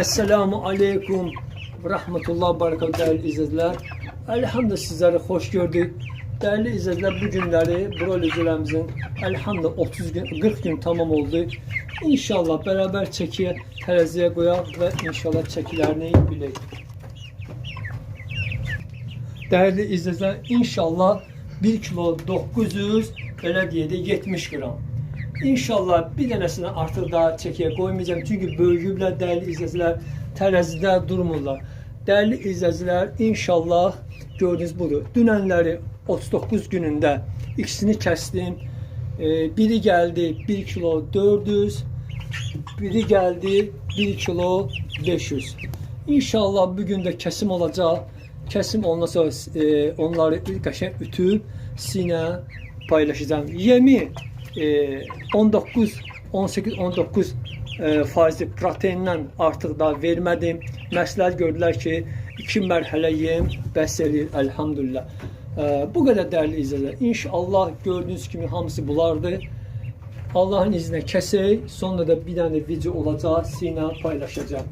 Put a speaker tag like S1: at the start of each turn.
S1: Esselamu Aleyküm ve Rahmetullah Berekatuhu değerli izleyiciler. Elhamdülillah sizleri hoş gördük. Değerli izleyiciler, bu günleri brolözlerimizin elhamdülillah 30 gün 40 gün tamam oldu. İnşallah beraber çekiye teraziye koyaq ve inşallah çekilerini bilək. Değerli izleyiciler, inşallah 1 kilo 900 belə deyək 70 gram. İnşallah bir dənəsini artıq daha çəkiyə qoymayacağım. Çünki böyüyüblər değerli izleyiciler, tərəzidə durmurlar. Değerli izleyiciler, inşallah gördüğünüz budur. Dünənləri 39 günündə ikisini kestim. Biri geldi 1 kilo 400, biri geldi 1 kilo 500. İnşallah bugün de kesim olacak. Kesim ondan sonra onları qəşəng ütüb sinə paylaşacağım. Yemi 19, 18, 19 faizli proteindən artıq da vermədim. Məsləhət gördülər ki, 2 mərhələ yem bəs eləyir, elhamdülillah. Bu qədər değerli izləyicilər. İnşallah gördüğünüz kimi hamısı bulardı. Allah'ın izniyle kesək. Sonra da bir tane video olacaq, sinə paylaşacağım.